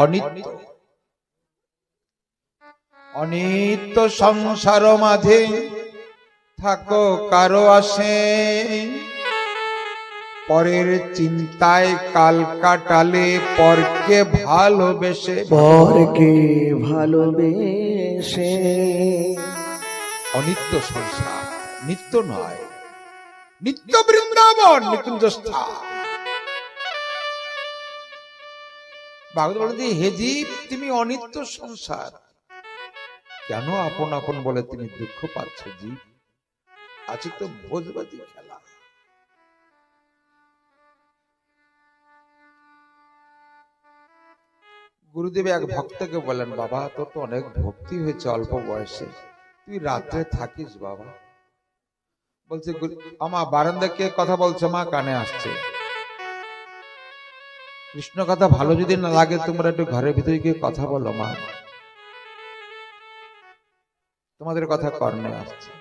অনিত্য অনিত্য সংসার মাঝে থাকো কারো আসে, পরের চিন্তায় কাল কাটালে পরকে ভালোবেসে অনিত্য সংসার, নিত্য নয়, নিত্য বৃন্দাবন নিকুঞ্জ স্থান। ভাগবত বলেন যে হে জীব, তুমি অনিত্য সংসার, কেন আপন আপন বলে তুমি দুঃখ পাচ্ছ জীব? আছে তো ভোজবাজি খেলা। গুরুদেব এক ভক্তকে বলেন, বাবা তোর তো অনেক ভক্তি হয়েছে অল্প বয়সে, তুই রাত্রে থাকিস বাবা? বলছে আমা বারান্দা কে কথা বলছে? মা কানে আসছে। কৃষ্ণ কথা ভালো যদি না লাগে তোমরা একটু ঘরের ভিতরে গিয়ে কথা বলো মা, তোমাদের কথা কর্ণে আসছে।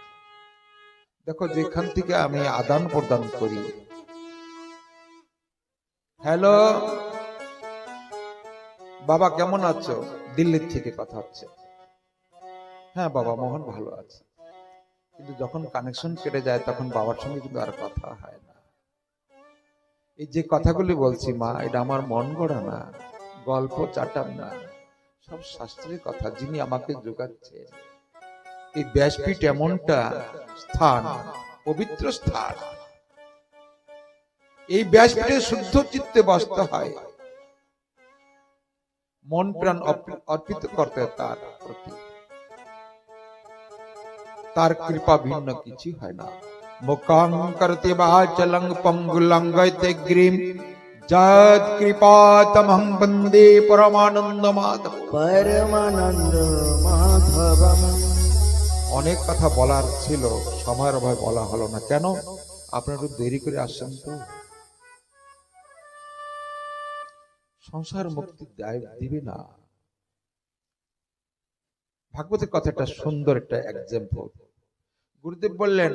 দেখো যেখান থেকে আমি আদান প্রদান করি, হ্যালো বাবা কেমন আছো, দিল্লির থেকে কথা হচ্ছে, হ্যাঁ বাবা মোহন ভালো আছে, কিন্তু যখন কানেকশন কেটে যায় তখন বাবার সঙ্গে কিন্তু আর কথা হয় না। এই যে কথাগুলি বলছি মা, এটা আমার মন গড়া না, গল্প চাটান না, সব শাস্ত্রের কথা। যিনি আমাকে যোগাচ্ছে, এই ব্যাসপীঠ এমনটা স্থান, পবিত্র স্থান, এই ব্যাসপীঠে শুদ্ধ চিত্তে বসতে হয়, মন প্রাণ অর্পিত করতে তার প্রতি, তার কৃপা ভিন্ন কিছু হয় না। মুখং করতে বাচলং পঙ্গুলঙ্গয়তে গ্রীম যৎ কৃপাতমহং বন্দে পরমানন্দ মাধব। পরমানন্দ মাধবম। অনেক কথা বলার ছিল, সময়ের অভাবে বলা হলো না। কেন? আপনারা একটু দেরি করে আসছেন তো। সংসার মুক্তি দিবে না। ভাগবতের কথা একটা সুন্দর একটা এক্সাম্পল। গুরুদেব বললেন,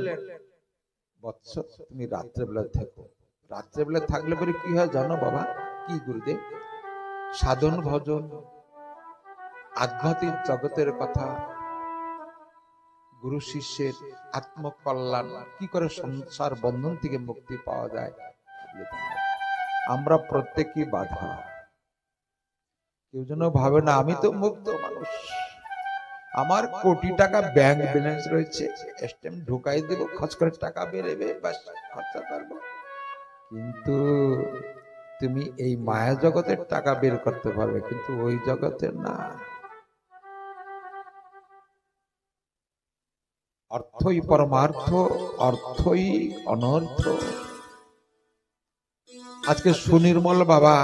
বৎস তুমি রাত্রেবেলা থাকো। রাত্রেবেলা থাকলে পরে কি হয় জানো বাবা? কি গুরুদেব? সাধন ভজন, আধ্যাত্মিক জগতের কথা, গুরু শিষ্যের আত্মকল্যাণ, কি করে সংসার বন্ধন থেকে মুক্তি পাওয়া যায়। আমরা প্রত্যেকই বাধা। কেউ যেন ভাবে না আমি তো মুক্ত মানুষ, আমার কোটি টাকা ব্যাংক ব্যালেন্স রয়েছে, এসটিএম ঢুকাই দেব, খরচ করে টাকা বেরোবে, বাস খরচা করবো। কিন্তু তুমি এই মায়া জগতের টাকা বের করতে পারবে, কিন্তু ওই জগতের না। অর্থই পরমার্থ, অর্থই অনর্থ। আজকে সুনির্মল বাবা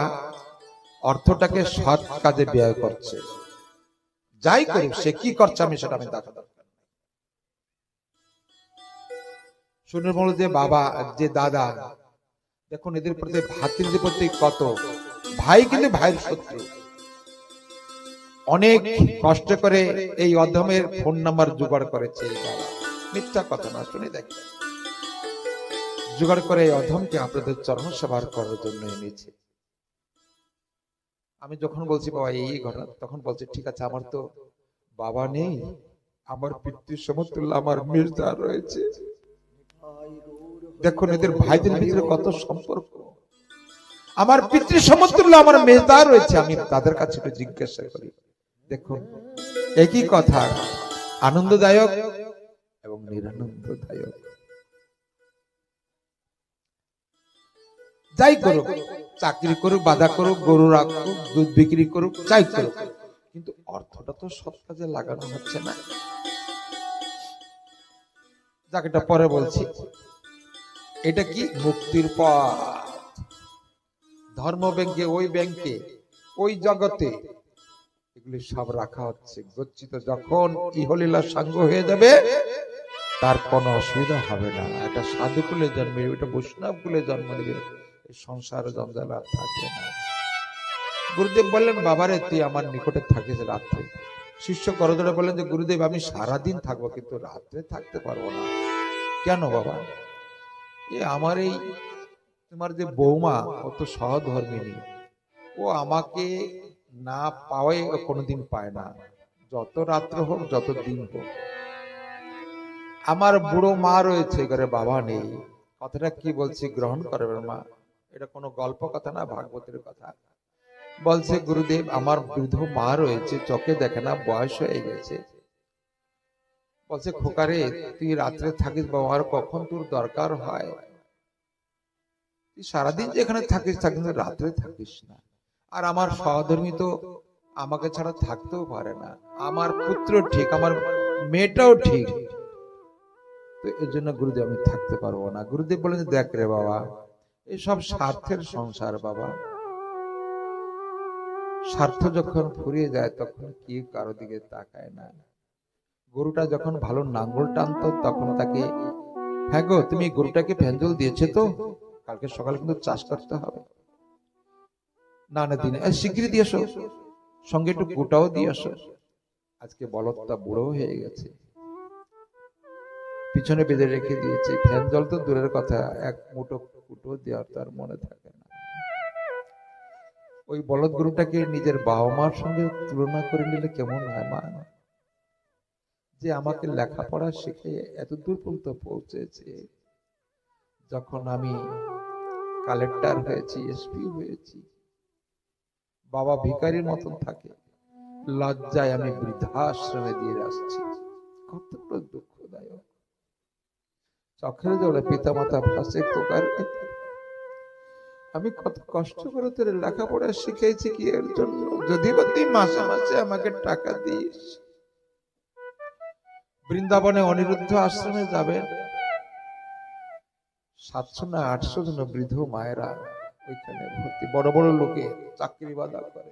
অর্থটাকে সৎ কাজে ব্যয় করছে। যাই করুক, সে কি করছে আমি সেটা দেখা দরকার। সুনির্মল যে বাবা, যে দাদা, দেখুন এদের প্রতি ভাতৃদের প্রতি কত, ভাই কিন্তু ভাইয়ের শত্রু। অনেক কষ্ট করে এই অধমের ফোন নাম্বার জোগাড় করেছে এই বাবা, মিথ্যা কথা না, শুনে দেখে জোগাড় করে এই অধমকে আপনাদের চরণ সেবার করার জন্য এনেছে। আমি যখন বলছি বাবা এই ঘটনা, তখন বলছে ঠিক আছে, আমার তো বাবা নেই, আমার পিতৃ সমতুল্য আমার মির্জা রয়েছে। দেখুন এদের ভাইদের ভিতরে কত সম্পর্ক। আমার পিতৃ সমতুল্য আমার মেজদা রয়েছে, আমি তাদের কাছে একটু জিজ্ঞাসা করি। দেখুন একই কথা, আনন্দদায়ক এবং নিরানন্দদায়ক। যাই করুক, চাকরি করুক, বাধা করুক, গরু রাখুক, দুধ বিক্রি করুক, যাই করুক, কিন্তু অর্থটা তো সৎ কাজে লাগানো হচ্ছে না। যাকে পরে বলছি, এটা কি মুক্তির পথ। ধর্ম ব্যাংকে, ওই ব্যাংকে, ওই জগতে এগুলি সব রাখা হচ্ছে গচ্ছিত। যখন ইহলীলা সাঙ্গ হয়ে যাবে তার কোনো অসুবিধা হবে না। একটা সাধু কুলে জন্মে, ওটা বৈষ্ণব কুলে জন্ম নেবে, সংসার জঞ্জাল আর থাকবে না। গুরুদেব বললেন, বাবারে তুই আমার নিকটে থাকিস রাত্রে। শিষ্য করজোড়ে বললেন যে গুরুদেব আমি সারাদিন থাকবো, কিন্তু রাত্রে থাকতে পারবো না। কেন বাবা? আমার এই তোমার যে বৌমা, ও তো সহধর্মিনী, ও আমাকে না পাওয়াই ও কোনোদিন পায় না, যত রাত্র হোক যত দিন হোক। আমার বুড়ো মা রয়েছে, ঘরে বাবা নেই। কথাটা কি বলছি গ্রহণ করবেন মা, এটা কোনো গল্প কথা না, ভাগবতের কথা। বলছে গুরুদেব, আমার বৃদ্ধ মা রয়েছে, চোখে দেখে না, বয়স হয়ে গেছে। বলছে খোকারে, তুই রাত্রে থাকিস বাবা, আর কখন তোর দরকার হয়? তুই সারাদিন যেখানে থাকিস থাকিস, রাত্রে থাকিস না। আর আমার সহধর্মী তো আমাকে ছাড়া থাকতেও পারে না, আমার পুত্র ঠিক, আমার মেয়েটাও ঠিক, তো এর জন্য গুরুদেব আমি থাকতে পারবো না। গুরুদেব বলেন, দেখ রে বাবা, এসব স্বার্থের সংসার বাবা। স্বার্থ যখন ফুরিয়ে যায় তখন কি কারো দিকে তাকায় না। গরুটা যখন ভালো নাঙ্গল টানতো তখন তাকে, হ্যাঁ গো তুমি গরুটাকে ফ্যাঞ্জল দিয়েছে তো, কালকে সকালে কিন্তু চাষ করতে হবে। না না দিনে শিগগিরই দিয়ে আসো, সঙ্গে একটু গোটাও দিয়ে আসো। আজকে বলদটা বুড়ো হয়ে গেছে, পিছনে বেঁধে রেখে দিয়েছে, ফ্যান জল তো দূরের কথা, এক মুঠো কুটো দেওয়ার তার মনে থাকে না। ওই বলদ গরুটাকে নিজের বাবা মার সঙ্গে তুলনা করে নিলে কেমন হয় মা? যে আমাকে লেখাপড়া শিখে এত দূর পর্যন্ত পৌঁছেছে, যখন আমি কালেক্টর হয়েছি, এসপি হয়েছি, বাবা ভিখারির মতন থাকে, লজ্জায় আমি বৃদ্ধাশ্রমে দিয়ে আসছি। কতটা দুঃখদায়ক। চোখের জলে পিতা মাতা ভাসে খোকার, আমি কত কষ্ট করে তোর লেখাপড়া শিখেছি কি এর জন্য? যদি বা তুই মাসে মাসে আমাকে টাকা দিস। বৃন্দাবনে অনিরুদ্ধ আশ্রমে যাবেন, 700 না 800 জন বৃদ্ধ মায়েরা ওইখানে ভর্তি, বড় বড় লোকে চাকরি বাদা করে।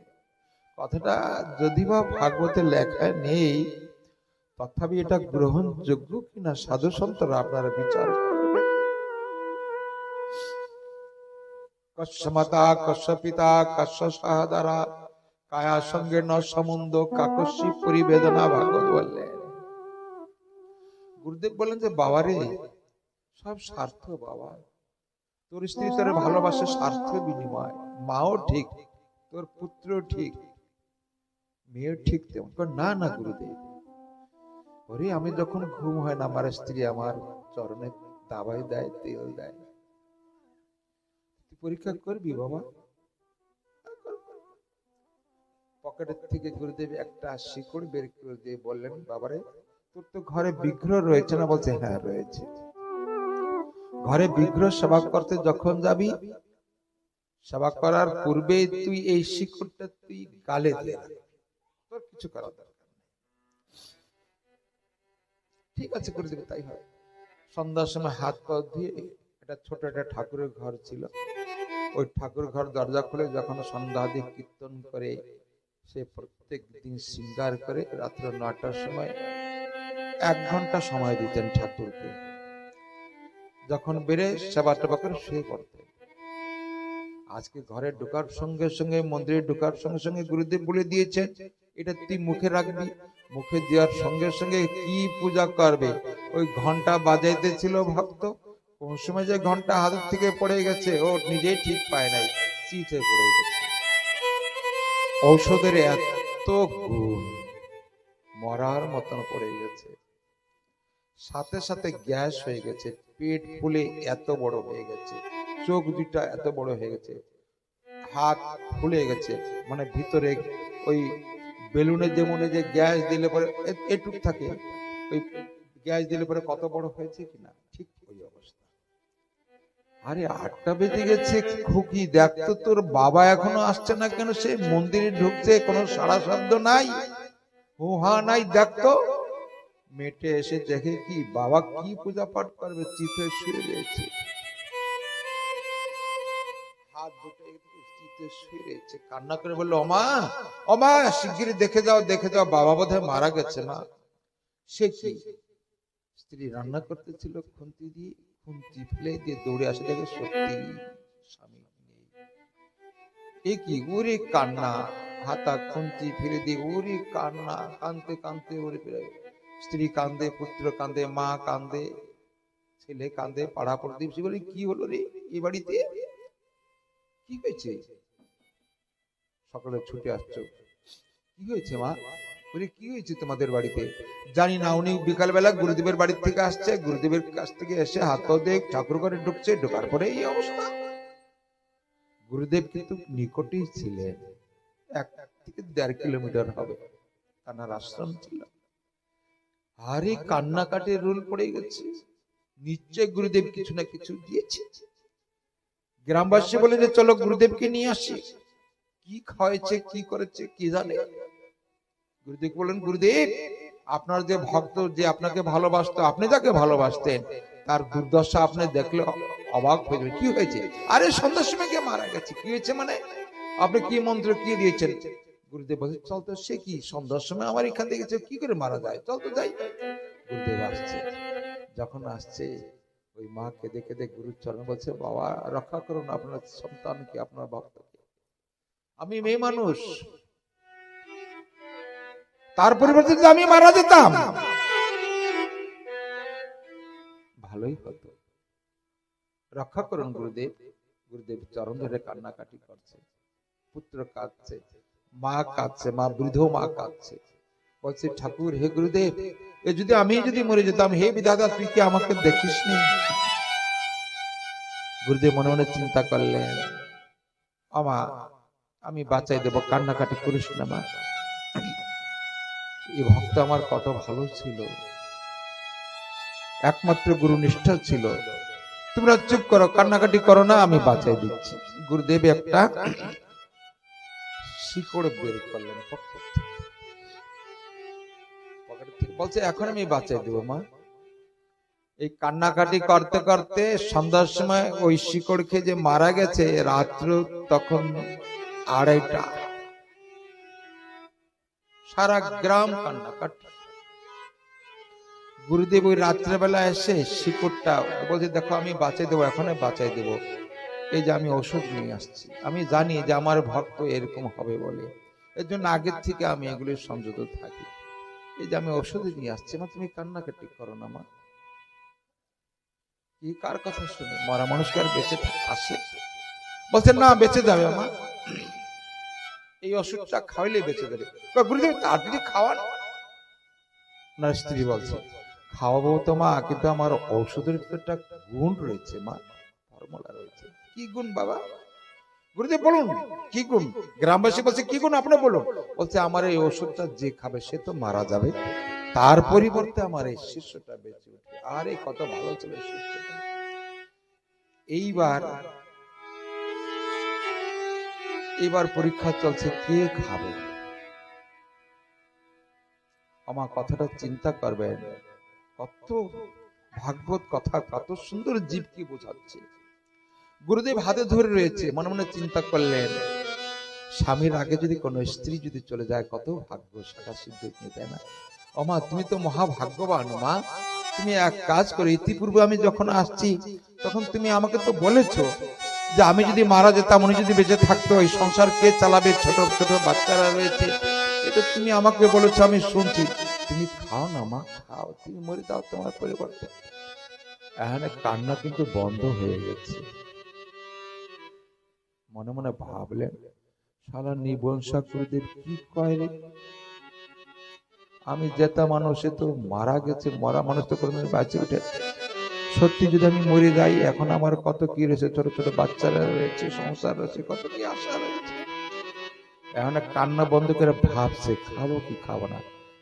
কথাটা যদি বা ভাগবতে লেখা নেই, তথাপি এটা গ্রহণযোগ্য কিনা সাধু সন্তরা আপনারা বিচার করবেন। কস্য মাতা কস্য পিতা কস্য সহোদরা কায়া সঙ্গে ন সমুন্দ কাকস্যি পরিবেদনা, ভাগবত বললেন। গুরুদেব বলেন যে বাবারে, সব স্বার্থ বাবা। তোর স্ত্রী তোর ভালোবাসে স্বার্থ বিনিময়, মাও ঠিক, তোর পুত্র ঠিক, মেয়েও ঠিক তেমন। না না গুরুদেব, ওরে আমি যখন ঘুম হয় না, আমার স্ত্রী আমার চরণে দাবাই দেয়, তেল দেয়। তুই পরীক্ষা করবি বাবা? পকেটের থেকে গুরুদেব একটা শিকড় বের করে দিয়ে বললেন, বাবারে তোর তো ঘরে বিগ্রহ রয়েছে না? বলছে হ্যাঁ রয়েছে। ঘরে বিগ্রহ সেবা করতে যখন যাবি, সেবা করার পূর্বে তুই এই শিকড়টা তুই গালে দে, তোর কিছু করার দরকার নেই। ঠিক আছে গুরুদেব, তাই হয়। সন্ধ্যার সময় হাত পা ধুয়ে, একটা ছোট একটা ঠাকুরের ঘর ছিল, ওই ঠাকুর ঘর দরজা খুলে যখন সন্ধ্যাদি কীর্তন করে, সে প্রত্যেক দিন শৃঙ্গার করে রাত্র 9টার সময় 1 ঘন্টা সময় দিতেন ঠাকুরকে। যখন বেড়ে সেবা টেবা করে শুয়ে পড়তেন। আজকে ঘরে ঢোকার সঙ্গে সঙ্গে, মন্দিরে ঢোকার সঙ্গে সঙ্গে গুরুদেব বলে দিয়েছেন, এটা তুই মুখে রাখবি। মুখে দেওয়ার সঙ্গে সঙ্গে কি পূজা করবে, ওই ঘন্টা বাজাইতেছিল ভক্ত, কোন সময় যে ঘন্টা হাতের থেকে পড়ে গেছে ও নিজেই ঠিক পায় নাই, চিতে পড়ে গেছে। ঔষধের এত গুণ, মরার মতন পড়ে গেছে। সাথে সাথে গ্যাস হয়ে গেছে, পেট ফুলে এত বড় হয়ে গেছে, চোখ দুটা এত বড় হয়ে গেছে, হাত ফুলে গেছে, মানে ভিতরে ওই বেলুনে যেমন যে গ্যাস দিলে পরে এটুক থাকে, ওই গ্যাস দিলে পরে কত বড় হয়েছে কিনা, ঠিক ওই অবস্থা। আরে 8টা বেজে গেছে, খুকি দেখতো তোর বাবা এখনো আসছে না কেন? সে মন্দিরে ঢুকছে, কোনো সাড়া শব্দ নাই, হুহা নাই, দেখতো। মেটে এসে দেখে কি বাবা কি পূজা পাঠ করবে, চিতে শুয়ে রয়েছে, হাত দুটো চিতে শুয়ে রয়েছে। কান্না করে বললো, ওমা ওমা শিগগিরই দেখে যাও, দেখে যাও, বাবা বোধহয় মারা গেছে। মা, সে কি? স্ত্রী রান্না করতেছিল, খুন্তি দিয়ে খুন্তি ফেলে দিয়ে দৌড়ে আসে, দেখে সত্যি স্বামী নেই। এ কি? ওরে কান্না, হাতা খুন্তি ফেলে দিয়ে ওরে কান্না, কানতে কানতে ওরে ফিরে। স্ত্রী কান্দে, পুত্র কান্দে, মা কান্দে, ছেলে কান্দে, পাড়া প্রতিবেশী বলে কি হলো রে, এই বাড়িতে কি হয়েছে? সকালে ছুটে আসছো, কি হয়েছে মা? বলি কি হয়েছে তোমাদের বাড়িতে? জানি না, উনি বিকালবেলা গুরুদেবের বাড়ি থেকে আসছে, গুরুদেবের কাছ থেকে এসে হাত পা দিয়ে ঠাকুর ঘরে ঢুকছে, ঢোকার পরে এই অবস্থা। গুরুদেব কিন্তু নিকটেই ছিলেন, 1 থেকে 1.5 কিলোমিটার হবে তার আশ্রম ছিল। আরে কান্নাকাটির রোল পড়ে গেছে, নিশ্চয় গুরুদেব কিছু না কিছু দিয়েছে। গ্রামবাসী বলে যে চলো গুরুদেবকে নিয়ে আসি, কি খাওয়াইছে কি করেছে কি জানে। গুরুদেব বলেন, গুরুদেব আপনার যে ভক্ত, যে আপনাকে ভালোবাসতো, আপনি যাকে ভালোবাসতেন, তার দুর্দশা আপনি দেখলে অবাক হয়ে যাবেন। কি হয়েছে? আরে সন্ধ্যার সময় কে মারা গেছে। কি হয়েছে মানে? আপনি কি মন্ত্র কি দিয়েছেন? গুরুদেব বলছে, চল তো, সে কি সন্ধ্যার সময় আমার এখান থেকে কি করে মারা যায়, চল তো যাই। গুরুদেব আসছে, যখন আসছে ওই মা কেঁদে কেঁদে গুরুর চরণ বলছে, বাবা রক্ষা করুন আপনার সন্তানকে, আপনার ভক্তকে। আমি মেয়ে মানুষ, তার পরিবর্তে যদি আমি মারা যেতাম ভালোই হতো, রক্ষা করুন গুরুদেব। গুরুদেব চরণ ধরে কান্নাকাটি করছে, পুত্র কাঁদছে, মা কাঁদছে, মা বৃদ্ধ মা কাঁদছে, বলছে ঠাকুর হে গুরুদেব, এ যদি আমি যদি মরে যেতাম, হে বিধাতা তুই কি আমাকে দেখিসনি? গুরুদেব মনে মনে চিন্তা করলেন, আমা আমি বাঁচাই দেব, কান্নাকাটি করিস না মা, এই ভক্ত আমার কত ভালো ছিল, একমাত্র গুরু নিষ্ঠা ছিল, তোমরা চুপ করো, কান্নাকাটি করো না, আমি বাঁচাই দিচ্ছি। গুরুদেব একটা শিকড় বের করলেন পকেট থেকে, বলছে এখন আমি বাঁচাই দেবো মা। এই কান্নাকাটি করতে করতে সন্ধ্যার সময় ওই শিকড় খেয়ে যে মারা গেছে, রাত্র তখন 2:30, সারা গ্রাম কান্নাকাটি। গুরুদেব ওই রাত্রেবেলা এসে শিকড়টা বলছে, দেখো আমি বাঁচাই দেবো, এখন বাঁচাই দেবো, এই যে আমি ওষুধ নিয়ে আসছি, আমি জানি যে আমার ভক্ত এরকম হবে বলে, এর জন্য আগের থেকে আমি এগুলি সংযত থাকি, এই যে আমি ওষুধ নিয়ে আসছি, মা তুমি কান্নাকাটি করো না মা। কি কার কথা শুনে মরা মানুষকে আর বেঁচে আসে? বলছেন না বেঁচে যাবে মা, এই ওষুধটা খাওয়াইলে বেঁচে যাবে। গুরুদেব তাড়াতাড়ি খাওয়ান। ওনার স্ত্রী বলছে, খাওয়াবো তো মা, কিন্তু আমার ঔষধের একটা গুণ রয়েছে মা, ফর্মুলা রয়েছে। কি গুণ বাবা? গুরুদেব বলুন কি গুণ? গ্রামবাসী বলছে, কি গুণ আপনি বলুন। বলছে, আমার এই ওষুধটা যে খাবে সে তো মারা যাবে, তার পরিবর্তে আমার এই শিষ্যটা বেঁচে উঠবে। আরে কত ভালো ছিল শিষ্যটা। এইবার পরীক্ষা চলছে, কে খাবে। আমার কথাটা চিন্তা করবেন, কত ভাগবত কথা, কত সুন্দর জীবকে বোঝাচ্ছে। গুরুদেব হাতে ধরে রয়েছে, মনে মনে চিন্তা করলেন, স্বামীর আগে যদি কোনো স্ত্রী যদি চলে যায়, কত ভাগ্য শাখা সিদ্ধ নিতে না। মা তুমি তো মহাভাগ্যবান মা, তুমি এক কাজ করো, ইতিপূর্বে আমি যখন আসছি তখন তুমি আমাকে তো বলেছো যে আমি যদি মারা যেতাম, উনি যদি বেঁচে থাকতো, এই সংসার কে চালাবে, ছোট ছোট বাচ্চারা রয়েছে, এটা তুমি আমাকে বলেছো, আমি শুনছি। তুমি খাও না মা, খাও, তুমি মরে যাও তোমার পরিবর্তে। এখানে কান্না কিন্তু বন্ধ হয়ে গেছে। মনে মনে ভাবলেন, সারা নিবংশা গুরুদেব কি কয় রে, আমি জেতা মানুষ, তো মারা গেছে, মরা মানুষ তো কোনোদিন বাঁচে উঠে, সত্যি যদি আমি মরে যাই, এখন আমার কত কি রয়েছে, ছোট ছোট বাচ্চারা রয়েছে, সংসার রয়েছে, কত কি আশা রয়েছে। এখন কান্না বন্ধ করে ভাবছে, খাবো কি খাবো না,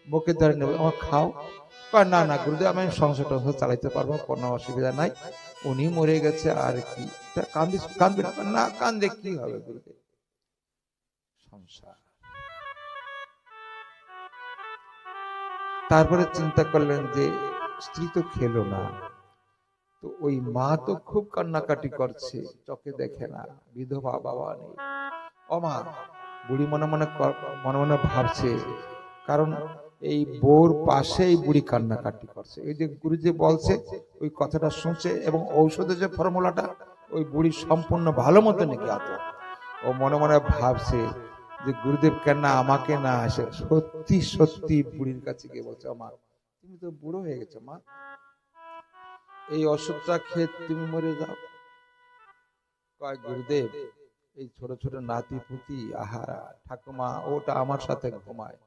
মুখে ধরে নেবো, আমার খাও। না না গুরুদেব, আমি সংসার টংসার চালাইতে পারবো, কোনো অসুবিধা নাই, উনি মরে গেছে আর কি, কান্দিস কান্দবে না, না কান্দে কি হবে গুরুদেব, সংসার। তারপরে চিন্তা করলেন যে স্ত্রী তো খেলো না, তো ওই মা তো খুব কান্নাকাটি করছে, চোখে দেখে না, বিধবা, বাবা নেই। ও মা, বুড়ি মনে মনে মনে মনে ভাবছে, কারণ এই বউর পাশেই বুড়ি কান্নাকাটি করছে, এই যে গুরু যে বলছে ওই কথাটা শুনছে, এবং ঔষধের যে ফর্মুলাটা ওই বুড়ি সম্পূর্ণ ভালো মতো নাকি আত। ও মনে মনে ভাবছে যে গুরুদেব কেন আমাকে না আসে, সত্যি সত্যি বুড়ির কাছে গিয়ে বলছে, মা তুমি তো বুড়ো হয়ে গেছো মা, এই ওষুধটা খেয়ে তুমি মরে যাও। কয় গুরুদেব এই ছোট ছোট নাতি পুতি, আহা ঠাকুমা ওটা আমার সাথে ঘুমায়,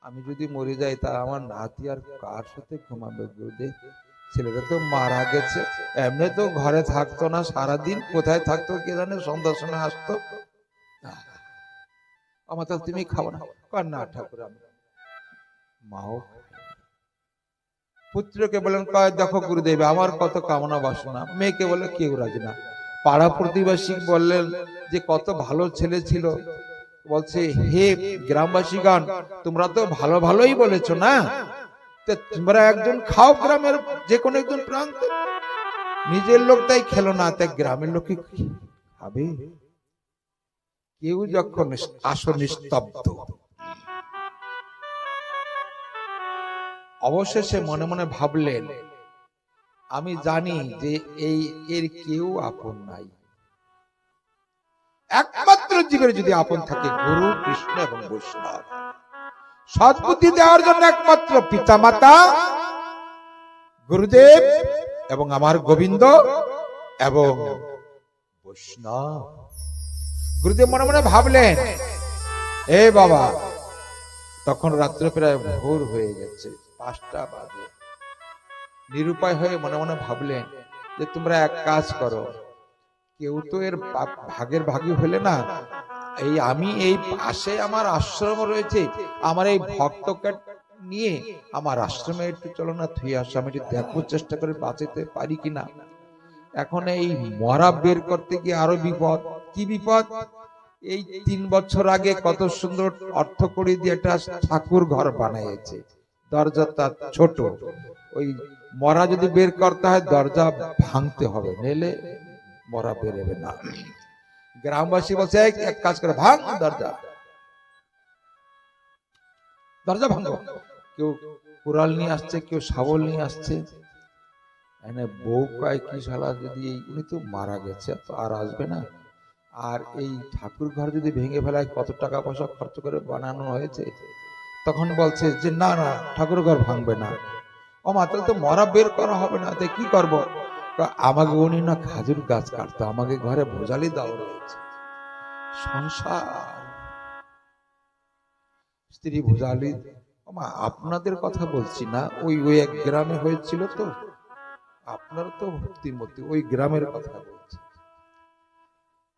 আমি যদি মরে যাই তা আমার নাতি আর কার সাথে ঘুমাবে গুরুদেব? ছেলেটা তো মারা গেছে, এমনি তো ঘরে থাকতো না, সারাদিন কোথায় থাকতো কে জানে, সন্ধ্যার সময় আসতো। আমার তো তুমি খাবো না? কর না ঠাকুর, আমি মাও। পুত্রকে বলেন, কয় দেখো গুরুদেব আমার কত কামনা বাসনা। মেয়েকে বলে কেউ রাজি না। পাড়া প্রতিবেশী বললেন যে কত ভালো ছেলে ছিল, বলছে হে গ্রামবাসীগণ, তোমরা তো ভালো ভালোই বলেছো না, তোমরা একজন খাও গ্রামের যে কোনো একজন প্রান্ত, নিজের লোক তাই খেলো না, তাই গ্রামের লোক খাবে। কেউ যখন আসন নিস্তব্ধ, অবশেষে মনে মনে ভাবলেন, আমি জানি যে এর কেউ আপন নাই, একমাত্র জীবের যদি আপন থাকে গুরু, কৃষ্ণ এবং বৈষ্ণব। সদ্বুদ্ধি দেওয়ার জন্য একমাত্র পিতা মাতা, গুরুদেব এবং আমার গোবিন্দ এবং বৈষ্ণব। গুরুদেব মনে মনে ভাবলেন, এ বাবা, তখন রাত্রে প্রায় ভোর হয়ে গেছে, 5টা বাজে। নিরুপায় হয়ে মনে মনে ভাবলেন যে তোমরা এক কাজ করো, কেউ তো এর ভাগের ভাগী হলে না, আমি এই পাশে আমার আশ্রম রয়েছে, আমার এই ভক্তকে নিয়ে আমার আশ্রমে একটু চলো না, থুয়ে আসো, আমি একটু দেখবো, চেষ্টা করে বাঁচাতে পারি কিনা। এখন এই মরা বের করতে গিয়ে আরো বিপদ। কি বিপদ? এই 3 বছর আগে কত সুন্দর অর্থ করে দিয়ে একটা ঠাকুর ঘর বানিয়েছে, দরজাটা ছোট, ওই মরা যদি বের করতে হয় দরজা ভাঙতে হবে, নইলে মরা বেরোবে না। গ্রামবাসী বলছে এক কাজ করে ভাঙ দরজা, দরজা ভাঙো। কেউ কুড়াল নিয়ে আসছে, কেউ শাবল নিয়ে আসছে। বউ কয় কি শালা, যদি উনি তো মারা গেছে তো আর আসবে না, আর এই ঠাকুর ঘর যদি ভেঙে ফেলায় কত টাকা পয়সা খরচ করে বানানো হয়েছে। তখন বলছে যে না না, ঠাকুর ঘর ভাঙবে না। ও মা, তাহলে তো মরা বের করা হবে না, তাই কি করবো? আমাকে উনি না খাজুর গাছ কাটতো, আমাকে ঘরে ভোজালি দাও রয়েছে, সংসার, স্ত্রী ভোজালি। আপনাদের কথা বলছি না, ওই এক গ্রামে হয়েছিল তো, আপনার তো ভক্তিমতী, ওই গ্রামের কথা বলছি।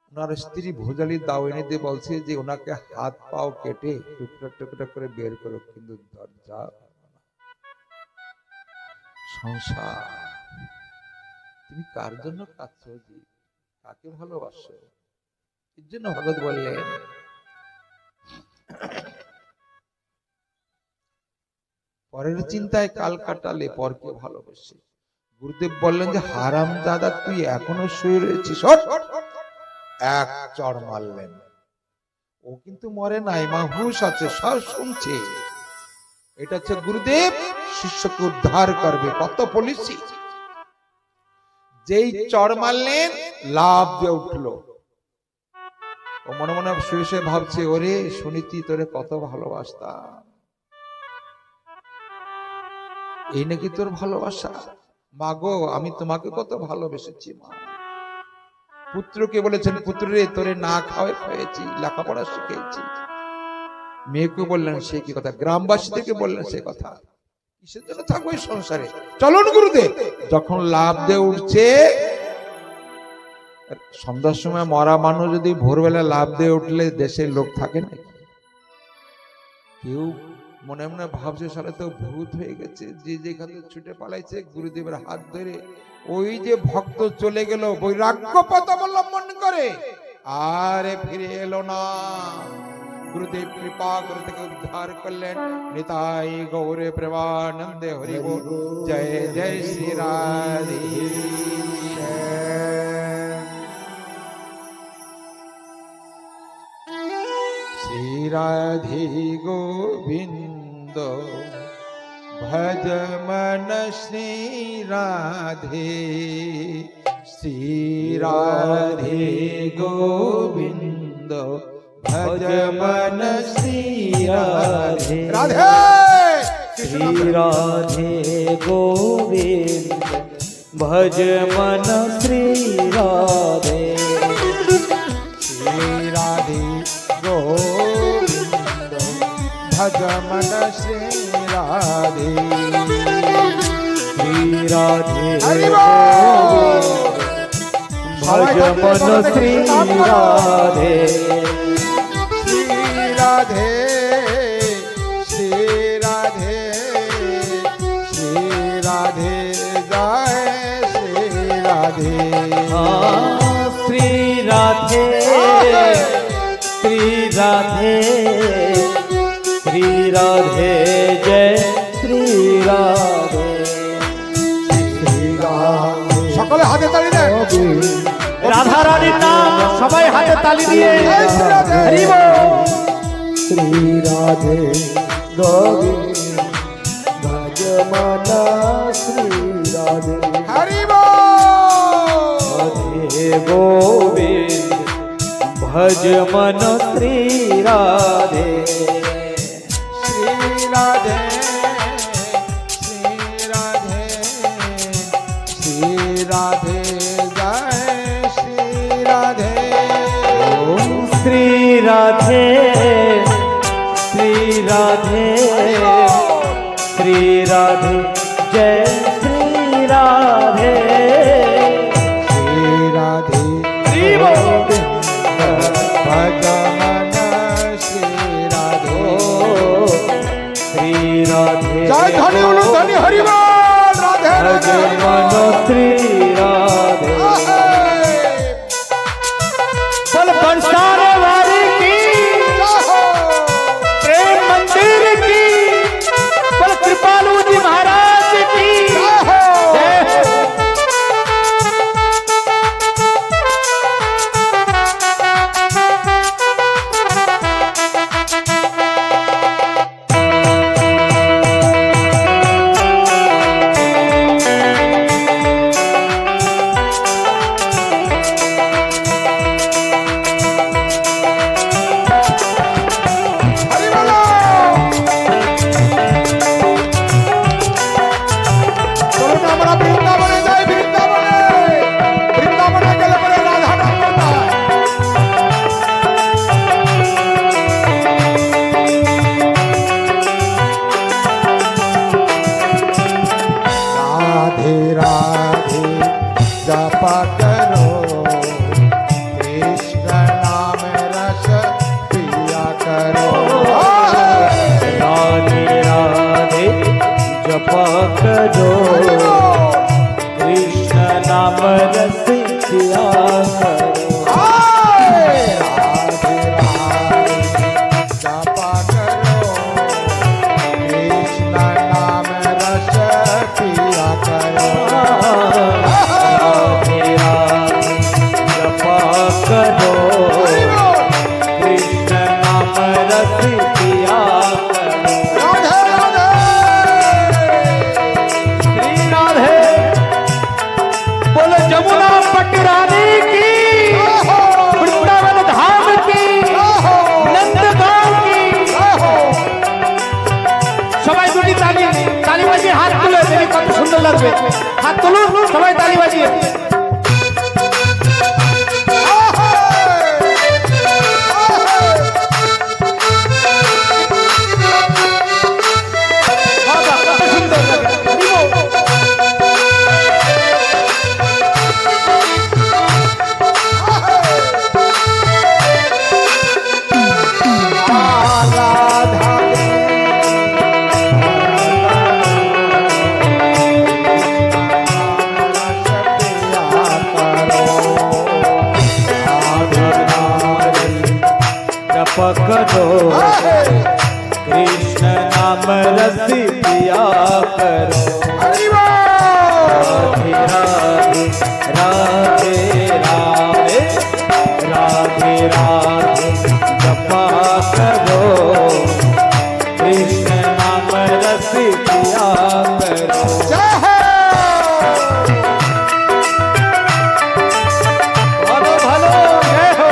ওনার স্ত্রী ভোজালি দাও এনে দিয়ে বলছে যে ওনাকে হাত পাও কেটে টুকরা টুকরা করে বের করো, কিন্তু দরজা। সংসার, তুমি কার জন্য কাঁদছো? জি, কাকে ভালোবাসো? এর জন্য ভগৎ বললেন, পরের চিন্তায় কাল কাটালে পরকে ভালোবাসে। গুরুদেব বললেন যে হারাম দাদা, তুই এখনো শুয়ে রয়েছিস, এক চড় মারলেন। ও কিন্তু মরে নাই, মা হুশ আছে, সব শুনছে। এটা হচ্ছে গুরুদেব শিষ্যকে উদ্ধার করবে, কত পলিসি। যেই চড় মারলেন, লাভ দিয়ে উঠলো। ও মনে মনে শুয়ে ভাবছে, ওরে শুনিতি তোরে কত ভালোবাসতাম, এই নাকি তোর ভালোবাসা? মা গো, আমি তোমাকে কত ভালোবেসেছি মা। পুত্রকে বলেছেন, পুত্র রে, তোরে না খাওয়াই খাওয়াইছি, লেখাপড়া শিখেছি। মেয়েকে বললেন সে কি কথা, গ্রামবাসী থেকে বললেন সে কথা। কিসের জন্য থাকবো এই সংসারে? চলুন গুরুদেব। যখন লাভ দিয়ে উঠছে, সন্ধ্যার সময় মরা মানুষ যদি ভোরবেলা লাভ দিয়ে উঠলে দেশের লোক থাকে নাকি? কেউ মনে মনে ভাবছে সালে তো ভূত হয়ে গেছে, যে যেখানে ছুটে পালাইছে গুরুদেবের হাত ধরে। ওই যে ভক্ত চলে গেল বৈরাগ্য পথ অবলম্বন করে, আরে ফিরে এলো না। গুরুদেব কৃপা করে তাকে উদ্ধার করলেন। নিতাই গৌরে প্রেমানন্দে হরি বল, জয় জয় শ্রী রাধে। শ্রী রাধে গোবিন্দ ভজ মন শ্রী রাধে, শ্রী রাধে গোবিন্দ ভজ মন শ্রী রাধে। রাধে শ্রী রাধে গোবিন্দ ভজ মন শ্রী রাধে, শ্রী गोविंद भज मन श्री राधे श्री राधे हरि भज मन श्री राधे श्री राधे श्री राधे श्री राधे जय श्री राधे श्री राधे श्री राधे श्री राधे जय श्री राधे श्री राधे সকলে হাতে তালি দেন রাধা রানীর নাম সবাই হাতে তালি দিয়ে জয় শ্রী রাধে। হরি বল। শ্রী রাধে গোবিন্দ ভজ মন শ্রী রাধে হরি বল রাধে গোবিন্দ ভজ মন শ্রী রাধে श्री राधे श्री राधे श्री राधे जय श्री राधे ओम श्री राधे श्री राधे श्री राधे जय श्री राधे श्री राधे श्री गोविंद भज मन श्री राधे श्री राधे जय धनी उलू धनी हरि बोल राधे भज राधे मन श्री राधे बोल बरसाने वाली की प्रेम मंदिर की बोल कृपालु जी महाराज की जय हो। हरि बोलो चलो ना हमारा वृंदावने जाए वृंदावने गेले परे राधा नाम करता है राधे राधे जपा करो कृष्ण नाम रस पिया करो राधे राधे जप करो कृष्ण नाम रस पिया करो राधे राधे जपा करो कृष्ण नाम रस पिया करो राधे राधे जप करो कृष्ण नाम रस पिया करो राधे राधे श्री राधे बोलो जमुना पट रानी की वृंदावन धाम की नंदगांव की সবাই দুটি তালি তালি বাজিয়ে হাত তুলে দেখি কত সুন্দর লাগবে হাত তুলুন সবাই তালি বাজিয়ে বাবা, কত সুন্দর লাগে। হরি বল। पकड़ो कृष्ण नाम रस पिया करो राधे राधे राधे राधे राधे राधे जपा करो कृष्ण नाम रस पिया करो ভালো ভালো জয় হো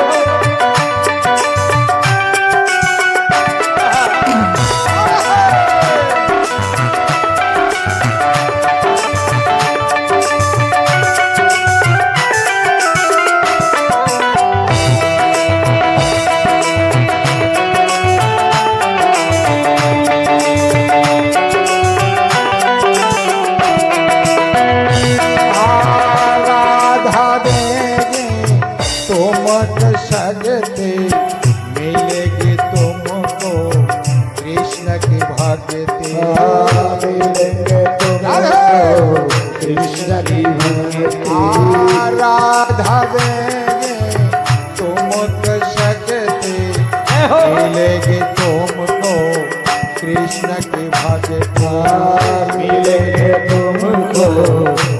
हो मिलेगी तुमको कृष्ण की भक्ति, मिलेंगे तुमको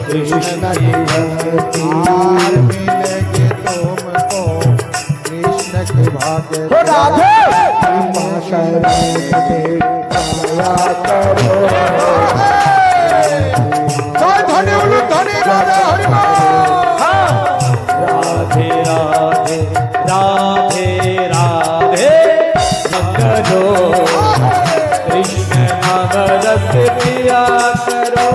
कृष्ण की भक्ति। और मिलेगी तुमको कृष्ण की भक्ति। हो राधे कृपा करो दया करो। धनी बोलो धनी राधे हरि राधे राधे राधे राधे करो कृष्ण नाम रस पिया करो।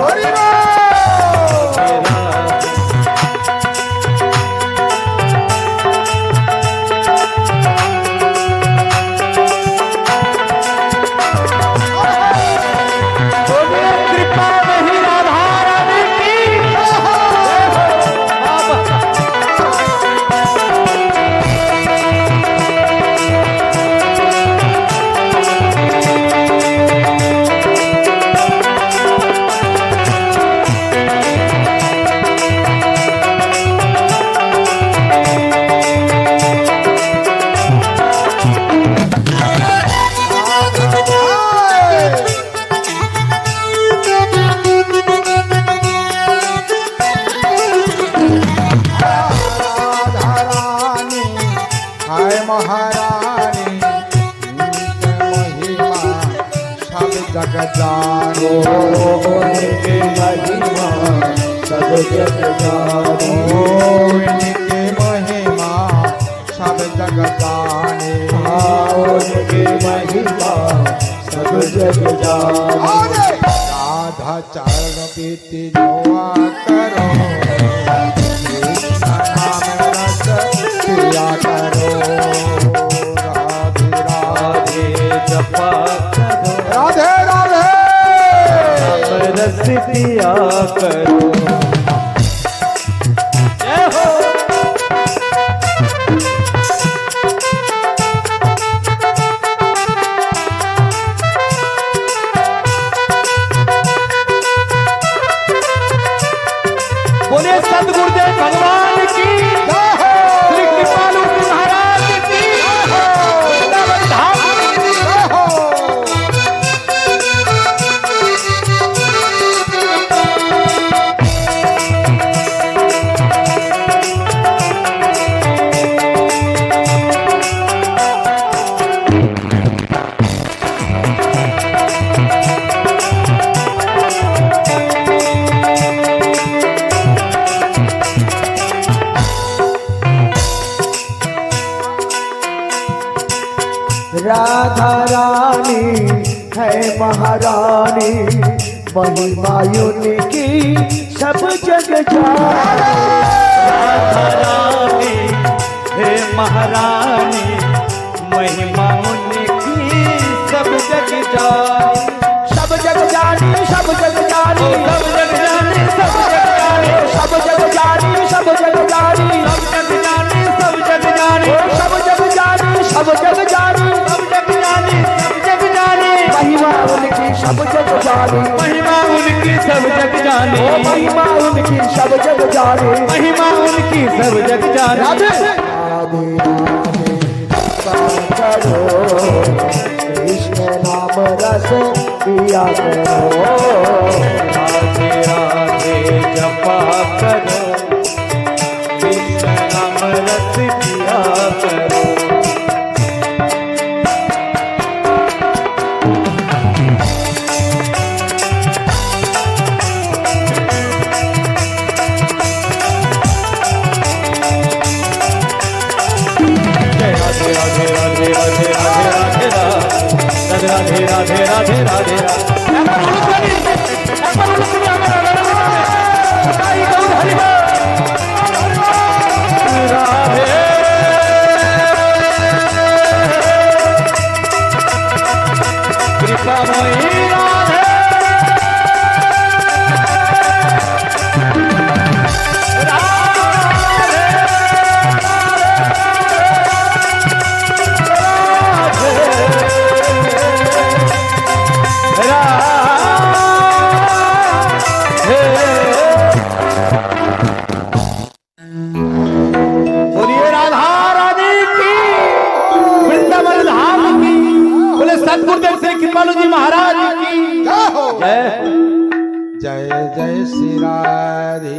कृपा नहीं राधा रानी की। महारानी महिमा सब जग जानो, उनकी महिमा सब जग जानो। उनकी महिमा सब जग जाने, उनकी महिमा सब जग जानो। राधा चरण बीती जोआ करो, कृष्ण नाम रस पिया करो। राधे राधे जपा करो राधे राधे नाम रस पिया करो। जय हो बोले सतगुरुदेव भगवान की, श्री कृपालु जी महाराज की, वृंदावन धाम की। राधा रानी है महारानी, महिमा उनकी सब जग जाने। राधा रानी है महारानी, महिमा उनकी सब जग जाने। सब जग जाने सब जग जाने सब जग जाने सब जग जाने सब जग जाने सब जग जाने सब जग जाने सब जग जाने सब जग जाने सब जग जाने सब जग जाने सब जग जाने। महिमा उनकी सब जग जाने, महिमा उनकी सब जग जाने, महिमा उनकी सब जग जाने, महिमा उनकी सब जग जाने। राधे करो कृष्ण नाम रस पिया करो। राधे राधे जपा करो कृष्ण नाम रस पिया करो। राधे राधे राधे राधे राधे राधे राधे राधे राधे कृपामयी राधे श्री कृपालु जी महाराज की जय हो जय हो। जय जय श्री राधे।